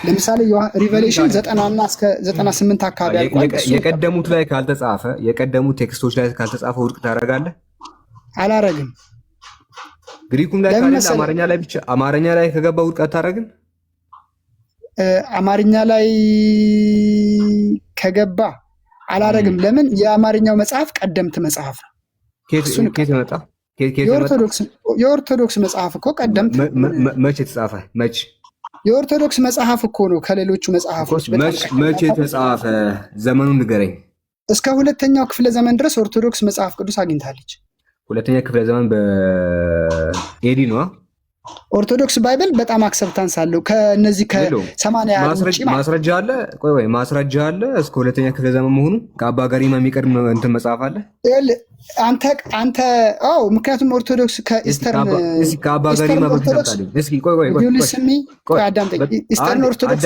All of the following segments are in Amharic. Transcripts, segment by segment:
ለምሳሌ ሪቨሌሽን 90 እና እስከ 98 አካባቢ ያልቋል። የቀደሙት ላይ ካልተጻፈ የቀደሙት ቴክስቶች ላይ ካልተጻፈ ውድቅ ታደርጋለህ? አላረግም። ግሪኩም ላይ ካለ አማርኛ ላይ ከገባ ውድቅ አታደርግም? አማርኛ ላይ ከገባ አላረግም። ለምን? የአማርኛው መጽሐፍ ቀደምት መጽሐፍ ነው። ኬት መጣ? የኦርቶዶክስ መጽሐፍ እኮ ቀደምት። መቼ የተጻፈ? መቼ? የኦርቶዶክስ መጽሐፍ እኮ ነው ከሌሎቹ መጽሐፎች። መቼ የተጻፈ? ዘመኑን ንገረኝ። እስከ 2ኛው ክፍለ ዘመን ድረስ ኦርቶዶክስ መጽሐፍ ቅዱስ አግኝታለች። 2ኛ ክፍለ ዘመን በኤዲ ነው። ኦርቶዶክስ ባይብል በጣም አክሰፕታንስ አለው። ከነዚህ ከ80 ማስረጃ አለ። ቆይ ማስረጃ አለ እስከ 2ኛ ክፍለ ዘመን መሆኑ። ከአባ ገሪማ የሚቀድም እንትን መጽሐፍ አለ። አንተ ምክንያቱም ኦርቶዶክስ ከኢስተርን ከአባ ገሪማ እስኪ ቆይ አዳምጠኝ። ኢስተርን ኦርቶዶክስ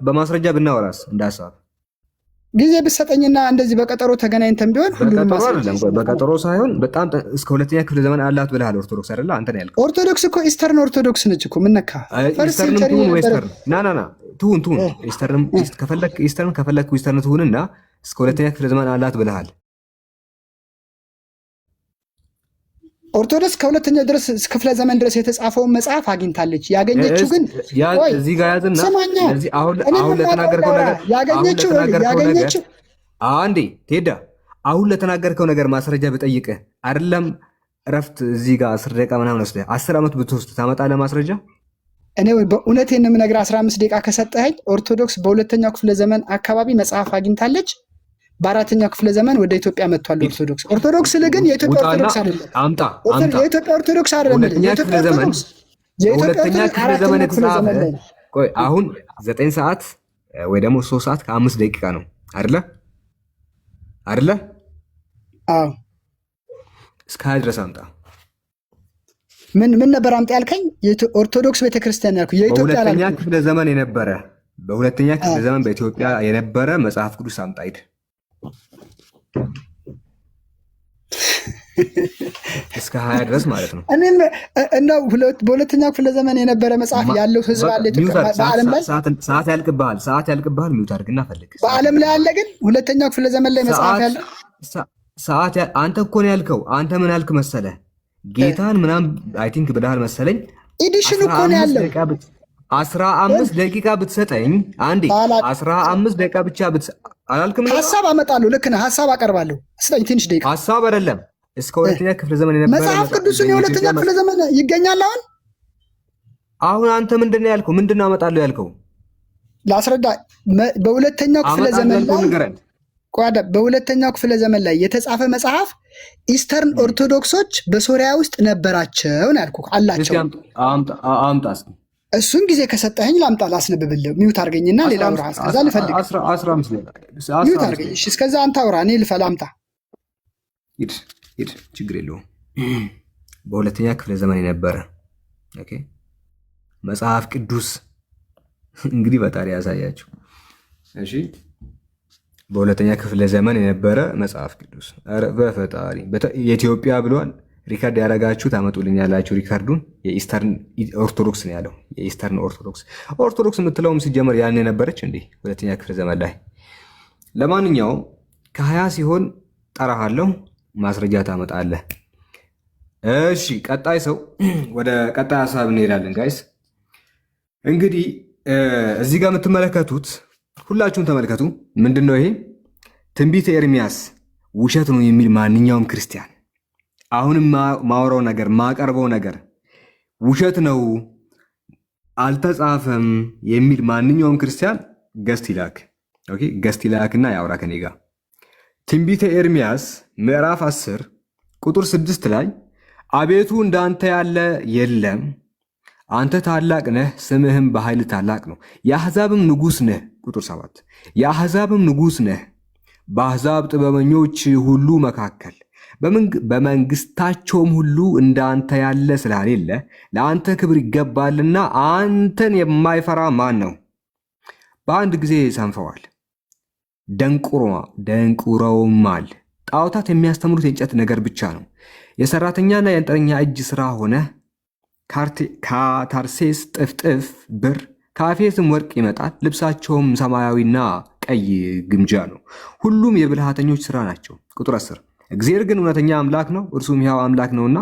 በማስረጃ ብናወራስ እንዳሳብ ጊዜ ብትሰጠኝና እንደዚህ በቀጠሮ ተገናኝተን ቢሆን ሁሉንም በቀጠሮ ሳይሆን በጣም እስከ 2ኛ ክፍለ ዘመን አላት ብለሃል። ኦርቶዶክስ አይደለ? አንተ ነው ያልከው። ኦርቶዶክስ እኮ ኢስተርን ኦርቶዶክስ ነች እኮ። ምን ነካ? ኢስተርን ትሁን ኢስተርን ከፈለክ ኢስተርን ትሁንና እስከ 2ኛ ክፍለ ዘመን አላት ብለሃል። ኦርቶዶክስ ከ2ኛ ድረስ ክፍለ ዘመን ድረስ የተጻፈውን መጽሐፍ አግኝታለች። ያገኘችው ግን እዚህ ጋር ያዝና አሁን ለተናገርከው ነገር ያገኘችው አንዴ ቴዳ አሁን ለተናገርከው ነገር ማስረጃ ብጠይቅህ አይደለም እረፍት እዚህ ጋር 10 ደቂቃ ምናምን ወስደህ 10 ዓመት ብትወስድ ታመጣለህ ማስረጃ? እኔ በእውነቴን ነው የምነግርህ። 15 ደቂቃ ከሰጠኸኝ ኦርቶዶክስ በ2ኛው ክፍለ ዘመን አካባቢ መጽሐፍ አግኝታለች። በ4ኛው ክፍለ ዘመን ወደ ኢትዮጵያ መጥቷል። ኦርቶዶክስ ግን የኢትዮጵያ ኦርቶዶክስ አይደለም። የኢትዮጵያ ኦርቶዶክስ አይደለም። የሁለተኛ ክፍለ ዘመን የተጻፈ ቆይ አሁን 9 ሰዓት ወይ ደግሞ 3 ሰዓት ከ5 ደቂቃ ነው አይደለ? አዎ እስከ 20 ድረስ አምጣ። ምን ነበር አምጣ ያልከኝ? ኦርቶዶክስ ቤተክርስቲያን ያልኩ የኢትዮጵያ በሁለተኛ ክፍለ ዘመን በኢትዮጵያ የነበረ መጽሐፍ ቅዱስ አምጣ። ሂድ እስከ 20 ድረስ ማለት ነው። እኔም እንደው በ2ኛው ክፍለ ዘመን የነበረ መጽሐፍ ያለው ህዝብ አለ ኢትዮጵያ በዓለም ላይ። ሰዓት ያልቅብሃል ሚውት አድርግና ፈልግ። በዓለም ላይ አለ ግን 2ኛው ክፍለ ዘመን ላይ መጽሐፍ ያለ ሰዓት አንተ እኮ ነው ያልከው። አንተ ምን ያልክ መሰለህ? ጌታን ምናምን አይ ቲንክ ብለሃል መሰለኝ። ኤዲሽን እኮ ነው ያለው። 15 ደቂቃ ብትሰጠኝ አንዴ 15 ደቂቃ ብቻ አላልክም? ሐሳብ አመጣለሁ። ልክ ነህ። ሐሳብ አቀርባለሁ። ስጠኝ ትንሽ ደቂቃ። ሐሳብ አይደለም እስከ 2ኛ ክፍለ ዘመን የነበረ መጽሐፍ ቅዱስን የ2ኛ ክፍለ ዘመን ይገኛል። አሁን አንተ ምንድን ነው ያልከው? ምንድን ነው አመጣለሁ ያልከው? ላስረዳ። በ2ኛው ክፍለ ዘመን ላይ በ2ኛው ክፍለ ዘመን ላይ የተጻፈ መጽሐፍ ኢስተርን ኦርቶዶክሶች በሶሪያ ውስጥ ነበራቸው ነው ያልኩህ። አላቸው። አምጣ። እሱን ጊዜ ከሰጠኸኝ ላምጣ፣ ላስነብብልህ። ሚውት አድርገኝና ሌላ አውራ። እስከዛ ልፈልግ። 15 ሚውት አድርገኝ። እሺ፣ እስከዛ አንተ አውራ፣ እኔ ላምጣ። ሂድ፣ ችግር የለውም። በ2ኛ ክፍለ ዘመን የነበረ ኦኬ መጽሐፍ ቅዱስ እንግዲህ በጣሪ ያሳያችሁ። እሺ፣ በ2ኛ ክፍለ ዘመን የነበረ መጽሐፍ ቅዱስ። ኧረ በፈጣሪ የኢትዮጵያ ብሏል። ሪካርድ ያደረጋችሁ ታመጡልኛላችሁ ሪካርዱን። የኢስተርን ኦርቶዶክስ ነው ያለው። የኢስተርን ኦርቶዶክስ የምትለውም ሲጀመር ያን የነበረች እንዴ 2ኛ ክፍለ ዘመን ላይ። ለማንኛውም ከ20 ሲሆን ጠራሃለሁ፣ ማስረጃ ታመጣለህ። እሺ ቀጣይ ሰው ወደ ቀጣይ ሀሳብ እንሄዳለን ጋይስ። እንግዲህ እዚህ ጋር የምትመለከቱት ሁላችሁም ተመልከቱ። ምንድን ነው ይሄ? ትንቢተ ኤርሚያስ ውሸት ነው የሚል ማንኛውም ክርስቲያን አሁንም ማወራው ነገር ማቀርበው ነገር ውሸት ነው አልተጻፈም የሚል ማንኛውም ክርስቲያን ገስት ይላክ። ኦኬ ገስት ይላክና ያውራ ከኔ ጋር። ትንቢተ ኤርሚያስ ምዕራፍ 10 ቁጥር 6 ላይ አቤቱ እንዳንተ ያለ የለም፣ አንተ ታላቅ ነህ፣ ስምህም በኃይል ታላቅ ነው፣ የአሕዛብም ንጉሥ ነህ። ቁጥር 7 የአሕዛብም ንጉሥ ነህ፣ በአሕዛብ ጥበበኞች ሁሉ መካከል በመንግስታቸውም ሁሉ እንዳንተ ያለ ስላሌለ ለአንተ ክብር ይገባልና አንተን የማይፈራ ማን ነው? በአንድ ጊዜ ሰንፈዋል፣ ደንቁረውማል። ጣዖታት የሚያስተምሩት የእንጨት ነገር ብቻ ነው። የሰራተኛና የእንጥረኛ እጅ ስራ ሆነ። ካታርሴስ ጥፍጥፍ ብር ከአፌ ስም ወርቅ ይመጣል፣ ልብሳቸውም ሰማያዊና ቀይ ግምጃ ነው። ሁሉም የብልሃተኞች ሥራ ናቸው። ቁጥር 10 እግዚአብሔር ግን እውነተኛ አምላክ ነው፣ እርሱም ሕያው አምላክ ነውና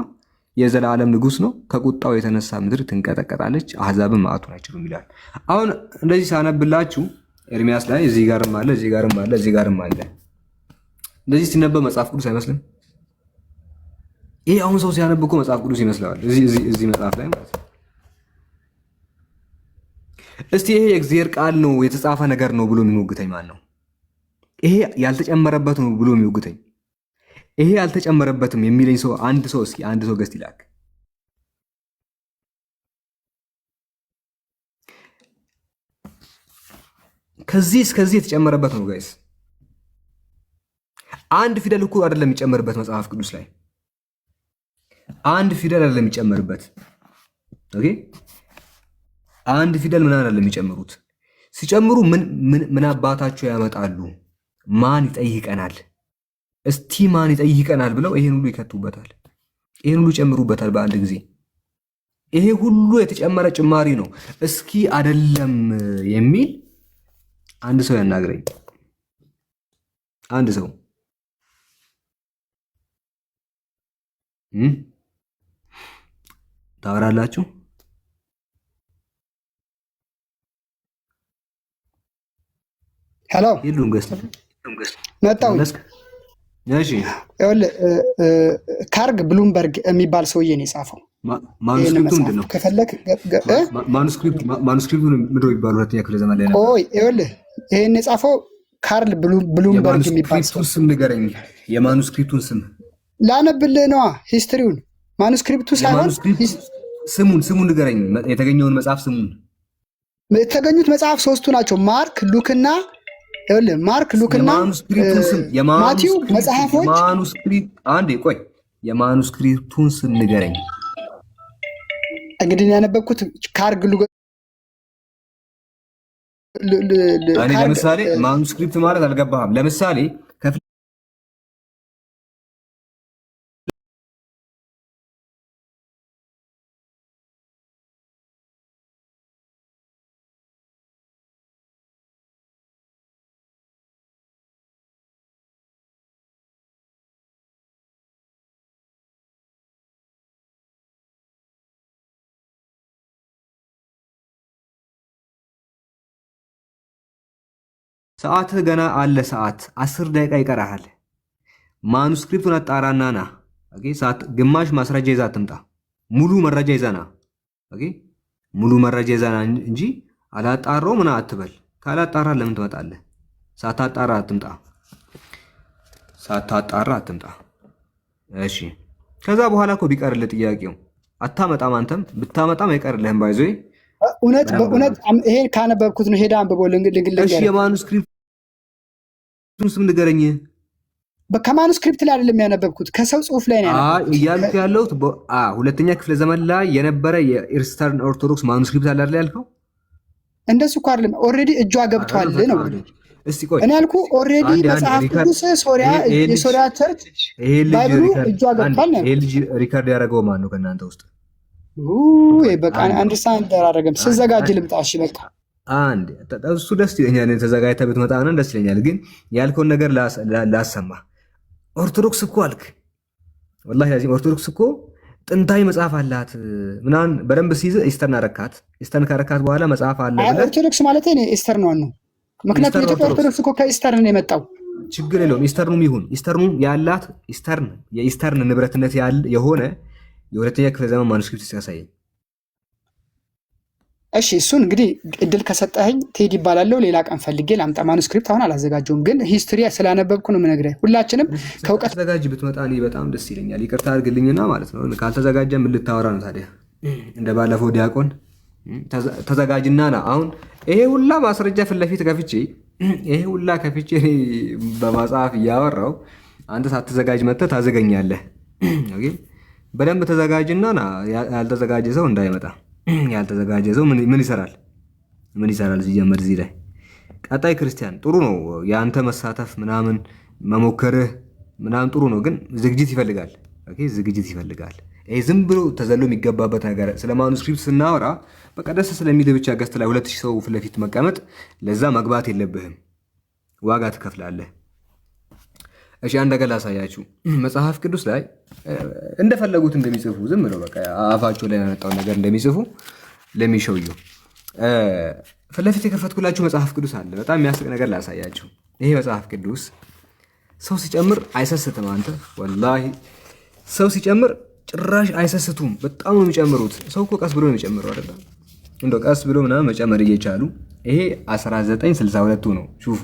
የዘላለም ንጉሥ ነው። ከቁጣው የተነሳ ምድር ትንቀጠቀጣለች፣ አሕዛብም መዓቱን አይችሉም ይላል። አሁን እንደዚህ ሳነብላችሁ ኤርሚያስ ላይ እዚህ ጋርም አለ፣ እዚህ ጋርም አለ፣ እዚህ ጋርም አለ። እንደዚህ ሲነበብ መጽሐፍ ቅዱስ አይመስልም? ይሄ አሁን ሰው ሲያነብ እኮ መጽሐፍ ቅዱስ ይመስለዋል። እዚህ መጽሐፍ ላይ ማለት ነው። እስቲ ይሄ የእግዚአብሔር ቃል ነው የተጻፈ ነገር ነው ብሎ የሚሞግተኝ ማን ነው? ይሄ ያልተጨመረበት ነው ብሎ የሚሞግተኝ፣ ይሄ ያልተጨመረበትም የሚለኝ ሰው አንድ ሰው እስኪ አንድ ሰው ገስት ይላክ። ከዚህ እስከዚህ የተጨመረበት ነው ጋይስ። አንድ ፊደል እኮ አይደለም የሚጨመርበት መጽሐፍ ቅዱስ ላይ አንድ ፊደል አይደለም የሚጨመርበት። ኦኬ አንድ ፊደል ምናምን አይደለም የሚጨምሩት። ሲጨምሩ ምን አባታቸው ያመጣሉ? ማን ይጠይቀናል? እስቲ ማን ይጠይቀናል ብለው ይሄን ሁሉ ይከቱበታል። ይሄን ሁሉ ይጨምሩበታል በአንድ ጊዜ። ይሄ ሁሉ የተጨመረ ጭማሪ ነው። እስኪ አይደለም የሚል አንድ ሰው ያናግረኝ። አንድ ሰው ታወራላችሁ? ሄሎ ይሉን ገስት መጣው። እሺ ካርግ ብሉምበርግ የሚባል ሰውዬ ነው የጻፈው። ማኑስክሪፕቱ ምንድን ነው? ከፈለክ ማኑስክሪፕቱ ምንድን ነው የሚባለው? ሁለተኛ ክፍለ ዘመን ላይ ነው። ቆይ ይኸውልህ ይሄን የጻፈው ካርል ብሉምበርግ የሚባል ሰው። ስም ንገረኝ፣ የማኑስክሪፕቱን ስም ላነብልህ ነዋ። ሂስትሪውን ማኑስክሪፕቱ ሳይሆን ስሙን ንገረኝ፣ የተገኘውን መጽሐፍ ስሙን። የተገኙት መጽሐፍ ሶስቱ ናቸው። ማርክ ሉክና ማቲው መጽሐፎች። አንዴ ቆይ፣ የማኑስክሪፕቱን ስም ንገረኝ። እንግዲህ ያነበብኩት ካርግ ለምሳሌ ማኑስክሪፕት ማለት አልገባህም። ለምሳሌ ሰዓትህ ገና አለ። ሰዓት 10 ደቂቃ ይቀርሃል። ማኑስክሪፕቱን አጣራና ና። ኦኬ፣ ሰዓት ግማሽ ማስረጃ ይዛ አትምጣ። ሙሉ መረጃ ይዘና። ኦኬ፣ ሙሉ መረጃ ይዘና እንጂ አላጣራው ምን አትበል። ካላጣራ ለምን ትመጣለህ? ሳታጣራ አትምጣ። ሳታጣራ አትምጣ። እሺ፣ ከዛ በኋላ እኮ ቢቀርልህ ጥያቄው አታመጣም። አንተም ብታመጣም አይቀርልህም። ባይዞይ እውነት በእውነት ይሄን ካነበብኩት ነው። ሄዳ አንብቦ ልንግልግል። እሺ የማኑስክሪፕቱን ስም ንገረኝ። ከማኑስክሪፕት ላይ አይደለም ያነበብኩት፣ ከሰው ጽሁፍ ላይ ነው ያነበብኩት። እያልኩ ያለሁት ሁለተኛ ክፍለ ዘመን ላይ የነበረ የኢስተርን ኦርቶዶክስ ማኑስክሪፕት አለ አይደል ያልከው? እንደሱ እኮ አይደለም። ኦልሬዲ እጇ ገብቷል ነው። እስቲ ቆይ እኔ ያልኩህ ኦልሬዲ መጽሐፍ ቅዱስ የሶሪያ ቸርች ባይብሉ እጇ ገብቷል ነው። ይሄ ልጅ ሪካርድ ያደረገው ማን ነው ከእናንተ ውስጥ? በቃ አንደርስታንድ ደራረገም ስዘጋጅ ልምጣ። እሺ በቃ አንድ እሱ ደስ ይለኛል። ተዘጋጅተህ ብትመጣ ደስ ይለኛል። ግን ያልከውን ነገር ላሰማ። ኦርቶዶክስ እኮ አልክ፣ ወላሂ ላዚም ኦርቶዶክስ እኮ ጥንታዊ መጽሐፍ አላት ምናምን በደንብ ሲይዝ ኢስተርን አረካት። ኢስተርን ካረካት በኋላ መጽሐፍ አለ ብለህ ኦርቶዶክስ ማለት እኔ ኢስተርን ነው። ምክንያቱም የኢትዮጵያ ኦርቶዶክስ እኮ ከኢስተርን ነው የመጣው። ችግር የለውም። ኢስተርኑም ይሁን ኢስተርኑም ያላት የኢስተርን ንብረትነት የሆነ የሁለተኛ ክፍለ ዘመን ማኑስክሪፕት ሲያሳየኝ። እሺ እሱን እንግዲህ እድል ከሰጠኸኝ ቴዲ ይባላለሁ። ሌላ ቀን ፈልጌ ላምጣ። ማኑስክሪፕት አሁን አላዘጋጀውም፣ ግን ሂስትሪ ስላነበብኩ ነው የምነግርህ። ሁላችንም ከእውቀት ተዘጋጅ ብትመጣ እኔ በጣም ደስ ይለኛል። ይቅርታ አድርግልኝና ማለት ነው። ካልተዘጋጀ ምን ልታወራ ነው ታዲያ? እንደ ባለፈው ዲያቆን ተዘጋጅና ና። አሁን ይሄ ሁላ ማስረጃ ፊት ለፊት ከፍቼ ይሄ ሁላ ከፍቼ በመጽሐፍ እያወራው አንተ ሳትዘጋጅ መጥተህ ታዘገኛለህ። ኦኬ በደንብ ተዘጋጅና ና። ያልተዘጋጀ ሰው እንዳይመጣ። ያልተዘጋጀ ሰው ምን ይሰራል? ምን ይሰራል? ሲጀመር እዚህ ላይ ቀጣይ ክርስቲያን ጥሩ ነው የአንተ መሳተፍ ምናምን መሞከርህ ምናምን ጥሩ ነው፣ ግን ዝግጅት ይፈልጋል። ኦኬ ዝግጅት ይፈልጋል። ይሄ ዝም ብሎ ተዘሎ የሚገባበት ነገር ስለ ማኑስክሪፕት ስናወራ በቃ ደስ ስለሚል ብቻ ገስት ላይ 2000 ሰው ፊት ለፊት መቀመጥ ለዛ መግባት የለብህም፣ ዋጋ ትከፍላለህ። እሺ አንድ ነገር ላሳያችሁ። መጽሐፍ ቅዱስ ላይ እንደፈለጉት እንደሚጽፉ ዝም ብለው በቃ አፋቸው ላይ ያመጣው ነገር እንደሚጽፉ ለሚሾዩ ፊት ለፊት የከፈትኩላችሁ መጽሐፍ ቅዱስ አለ። በጣም የሚያስቅ ነገር ላሳያችሁ። ይሄ መጽሐፍ ቅዱስ ሰው ሲጨምር አይሰስትም። አንተ ወላሂ ሰው ሲጨምር ጭራሽ አይሰስቱም። በጣም ነው የሚጨምሩት። ሰው እኮ ቀስ ብሎ ነው የሚጨምረው አይደል? እንደው ቀስ ብሎ ምናምን መጨመር እየቻሉ ይሄ 1962ቱ ነው። ሹፉ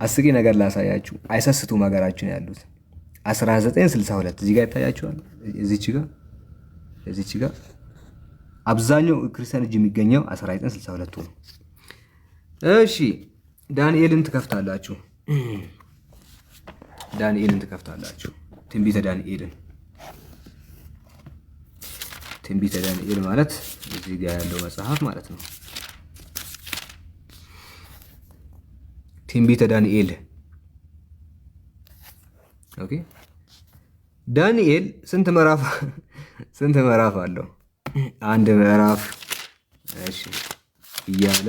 አስቂ ነገር ላሳያችሁ። አይሰስቱም ሀገራችን ያሉት 1962 እዚህ ጋር ይታያችኋል። እዚች ጋር አብዛኛው ክርስቲያን እጅ የሚገኘው 1962ቱ ነው። እሺ ዳንኤልን ትከፍታላችሁ። ትንቢተ ዳንኤል ማለት እዚህ ጋር ያለው መጽሐፍ ማለት ነው። ትንቢተ ዳንኤል ኦኬ። ዳንኤል ስንት ምዕራፍ አለው? አንድ ምዕራፍ። እሺ እያለ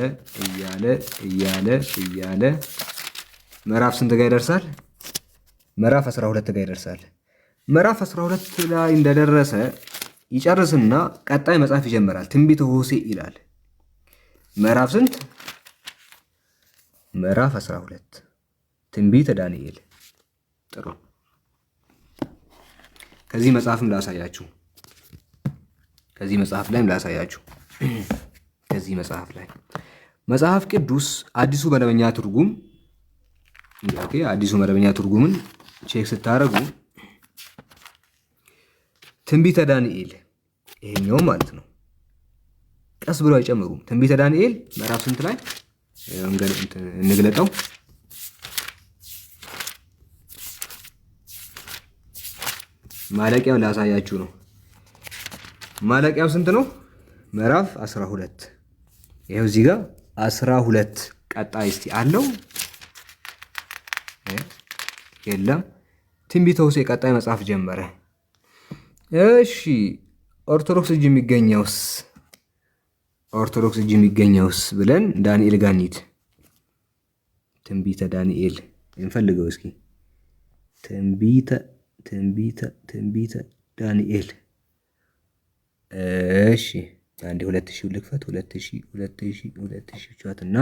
ምዕራፍ ስንት ጋር ይደርሳል? ምዕራፍ 12 ጋር ይደርሳል። ምዕራፍ 12 ላይ እንደደረሰ ይጨርስና ቀጣይ መጽሐፍ ይጀምራል። ትንቢተ ሆሴዕ ይላል። ምዕራፍ ስንት? ምዕራፍ 12 ትንቢተ ዳንኤል። ጥሩ። ከዚህ መጽሐፍም ላሳያችሁ። ከዚህ መጽሐፍ ላይ መጽሐፍ ቅዱስ አዲሱ መደበኛ ትርጉም አዲሱ መደበኛ ትርጉምን ቼክ ስታደርጉ ትንቢተ ዳንኤል ይሄኛው ማለት ነው። ቀስ ብሎ አይጨምሩም። ትንቢተ ዳንኤል ምዕራፍ ስንት ላይ እንግለጠው? ማለቂያው ላሳያችሁ ነው። ማለቂያው ስንት ነው? ምዕራፍ 12። ይሄው እዚህ ጋር 12 ቀጣይ እስቲ አለው የለም። ትንቢተ ሆሴዕ ቀጣይ መጽሐፍ ጀመረ። እሺ ኦርቶዶክስ እጅ የሚገኘውስ ብለን ዳንኤል ጋር እንሂድ። ትንቢተ ዳንኤል እንፈልገው እስኪ። ትንቢተ ዳንኤል። እሺ አንዴ 2000 ልክፈት። 2000 ቻትና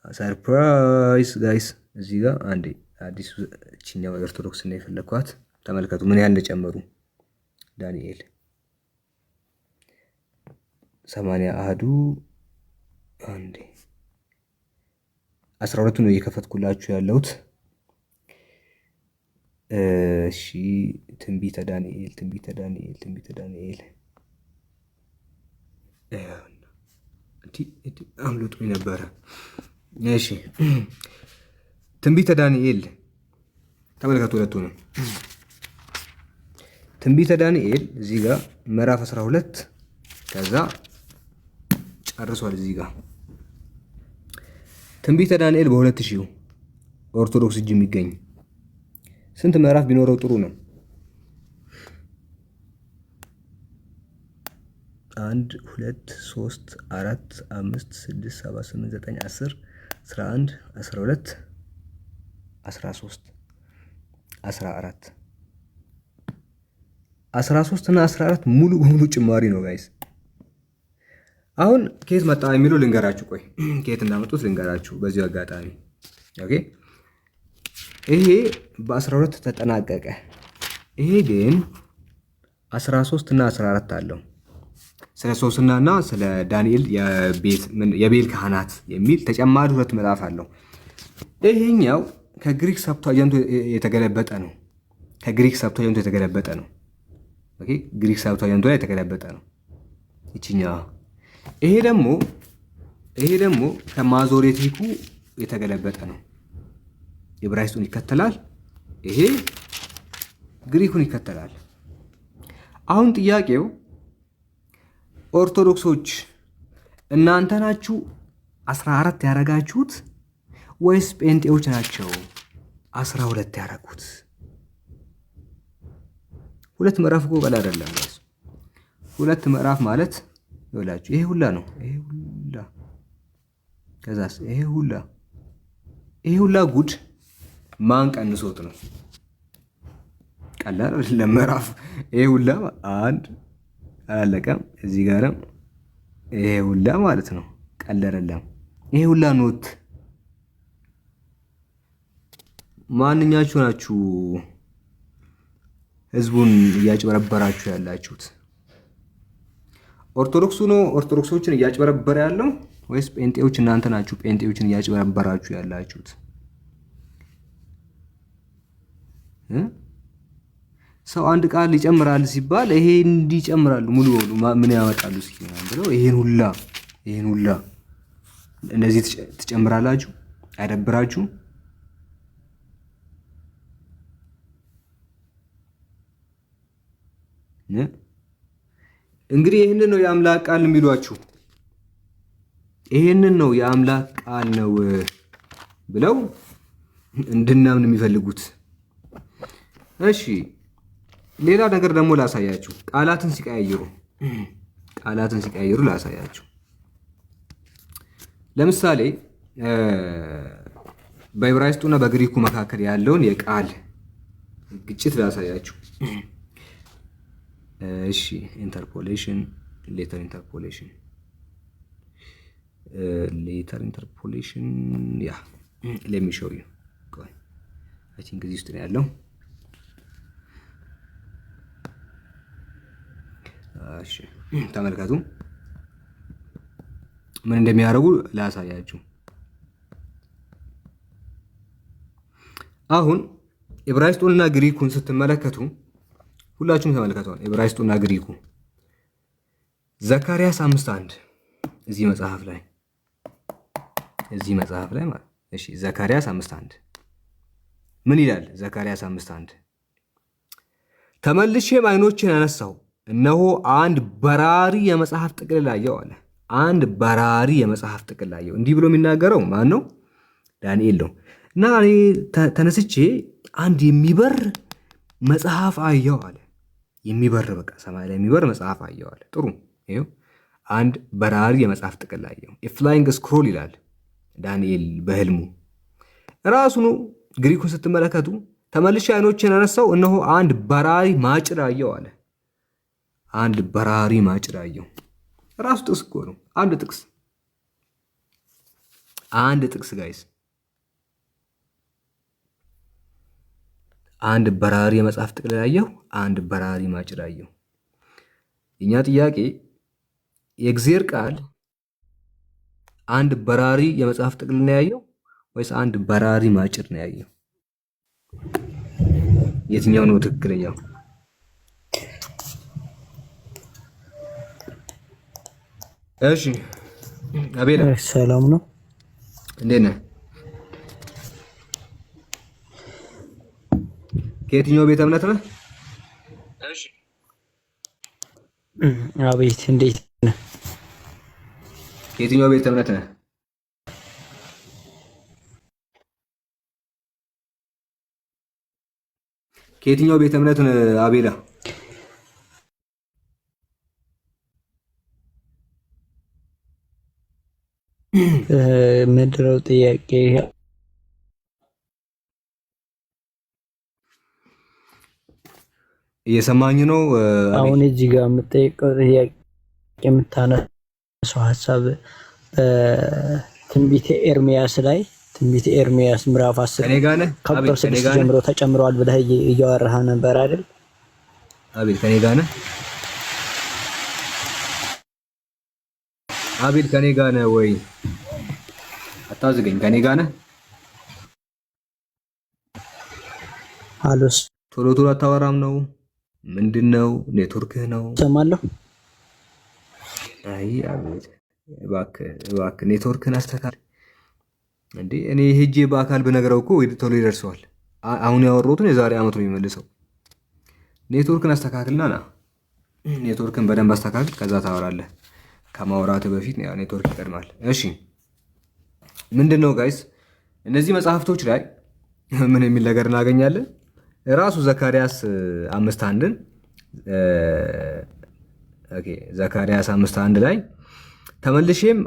ሰርፕራይዝ ጋይስ እዚህ ጋር አንዴ አዲሱ እቺኛው ኦርቶዶክስ ነው የፈለኳት። ተመልከቱ ምን ያህል እንደጨመሩ። ዳንኤል 80 አሃዱ አንዴ 12 ነው እየከፈትኩላችሁ ያለሁት። እሺ ትንቢተ ዳንኤል አምልጦኝ ነበረ። እሺ ትንቢተ ዳንኤል ተመልከቱ፣ ሁለቱንም ትንቢተ ዳንኤል እዚህ ጋር ምዕራፍ 12 ከዛ ጨርሷል። እዚህ ጋር ትንቢተ ዳንኤል በ2000 ኦርቶዶክስ እጅ የሚገኝ ስንት ምዕራፍ ቢኖረው ጥሩ ነው? 1 2 3 4 5 6 7 8 9 10 11 12 13 14 13 እና 14 ሙሉ በሙሉ ጭማሪ ነው ጋይስ። አሁን ከየት መጣ የሚለው ልንገራችሁ። ቆይ ከየት እንዳመጡት ልንገራችሁ በዚሁ አጋጣሚ። ኦኬ ይሄ በ12 ተጠናቀቀ። ይሄ ግን 13 እና 14 አለው። ስለ ሶስና እና ስለ ዳንኤል የቤል ካህናት የሚል ተጨማሪ 2 ምዕራፍ አለው። ይሄኛው ከግሪክ ሰብታጀንቱ የተገለበጠ ነው። ኦኬ ግሪክ ሰብታጀንቱ ላይ የተገለበጠ ነው ይችኛው። ይሄ ደግሞ ከማዞሬቲኩ የተገለበጠ ነው። ዕብራይስጡን ይከተላል፣ ይሄ ግሪኩን ይከተላል። አሁን ጥያቄው ኦርቶዶክሶች እናንተ ናችሁ 14 ያረጋችሁት ወይስ ጴንጤዎች ናቸው 12 ያረጉት ሁለት ምዕራፍ እኮ ቀላል አይደለም። ሁለት ምዕራፍ ማለት ይኸውላችሁ ይሄ ሁላ ነው። ይሄ ሁላ ከዛስ ይሄ ሁላ ጉድ ማን ቀንሶት ነው? ቀላል አይደለም ምዕራፍ። ይሄ ሁላ አንድ አላለቀም። እዚህ ጋርም ይሄ ሁላ ማለት ነው። ቀላል አይደለም። ይሄ ሁላ ኖት። ማንኛችሁ ናችሁ ህዝቡን እያጭበረበራችሁ ያላችሁት? ኦርቶዶክሱ ነው ኦርቶዶክሶችን እያጭበረበረ ያለው ወይስ ጴንጤዎች እናንተ ናችሁ ጴንጤዎችን እያጭበረበራችሁ ያላችሁት? ሰው አንድ ቃል ይጨምራል ሲባል ይሄ እንዲጨምራሉ ሙሉ ምን ያመጣሉ እስኪ ብለው ይሄን ሁላ እንደዚህ ትጨምራላችሁ? አይደብራችሁ? እንግዲህ ይህንን ነው የአምላክ ቃል የሚሏችሁ። ይህንን ነው የአምላክ ቃል ነው ብለው እንድናምን የሚፈልጉት። እሺ ሌላ ነገር ደግሞ ላሳያችሁ። ቃላትን ሲቀያይሩ ላሳያችሁ። ለምሳሌ በዕብራይስጡና በግሪኩ መካከል ያለውን የቃል ግጭት ላሳያችሁ። እሺ ኢንተርፖሌሽን ሌተር ኢንተርፖሌሽን ያ let me show you I think እዚህ ውስጥ ነው ያለው። እሺ ተመልከቱ ምን እንደሚያደርጉ ላሳያችሁ። አሁን ዕብራይስጡንና ግሪኩን ስትመለከቱ ሁላችሁም ተመልከቷል። ዕብራይስጡና ግሪኩ ዘካርያስ 5:1 እዚህ መጽሐፍ ላይ ማለት እሺ ዘካርያስ 5:1 ምን ይላል? ዘካርያስ 5:1 ተመልሼም ዓይኖችን አነሳሁ፣ እነሆ አንድ በራሪ የመጽሐፍ ጥቅልል አየሁ አለ። አንድ በራሪ የመጽሐፍ ጥቅልል አየሁ። እንዲህ ብሎ የሚናገረው ማን ነው? ዳንኤል ነው። እና እኔ ተነስቼ አንድ የሚበር መጽሐፍ አየሁ አለ። የሚበር በቃ ሰማይ ላይ የሚበር መጽሐፍ አየሁ አለ። ጥሩ ይኸው አንድ በራሪ የመጽሐፍ ጥቅልል አየሁ። ፍላይንግ ስክሮል ይላል ዳንኤል በህልሙ። ራሱኑ ግሪኩን ስትመለከቱ ተመልሼ ዓይኖችን አነሳሁ፣ እነሆ አንድ በራሪ ማጭድ አየሁ አለ። አንድ በራሪ ማጭድ አየሁ። ራሱ ጥቅስ እኮ ነው። አንድ ጥቅስ ጋይስ። አንድ በራሪ የመጽሐፍ ጥቅልል አየሁ፣ አንድ በራሪ ማጭድ አየሁ። የኛ ጥያቄ የእግዚአብሔር ቃል አንድ በራሪ የመጽሐፍ ጥቅልል ነው ያየው ወይስ አንድ በራሪ ማጭድ ነው ያየው? የትኛው ነው ትክክለኛው? እሺ አቤላ ሰላም ነው? እንዴት ነህ? ከየትኛው ቤተ እምነት ነህ? እሺ አቤት እንዴት ነህ? ከየትኛው ቤተ እምነት ነህ? ከየትኛው ቤተ እምነት ነህ አቤላ? ምንድነው ጥያቄ? እየሰማኝ ነው? አሁን እዚህ ጋር የምጠይቀው ጥያቄ የምታነሳው ሀሳብ በትንቢተ ኤርሚያስ ላይ ትንቢተ ኤርሚያስ ምዕራፍ 10 ከቁጥር 6 ጀምሮ ተጨምሯል ብለህ እያወራህ ነበር አይደል? አቤል ከኔ ጋር ነህ? አቤል ከኔ ጋር ነህ ወይ? አታዝገኝ። ከኔ ጋር ነህ? አሎስ ቶሎ ቶሎ አታወራም ነው? ምንድነው? ኔትወርክህ ነው? ሰማለሁ። አይ አቤል እባክህ ኔትወርክህን አስተካክል እንዴ። እኔ ሄጄ በአካል በነገረው እኮ ቶሎ ይደርሰዋል። አሁን ያወራሁትን የዛሬ ዓመት ነው የሚመልሰው። ኔትወርክን አስተካክልና ና። ኔትወርክን በደንብ አስተካክል፣ ከዛ ታወራለህ። ከማውራት በፊት ያው ኔትወርክ ይቀድማል። እሺ ምንድነው ጋይስ እነዚህ መጽሐፍቶች ላይ ምን የሚል ነገር እናገኛለን? ራሱ ዘካርያስ 5:1 ዘካርያስ 5:1 ላይ ተመልሼም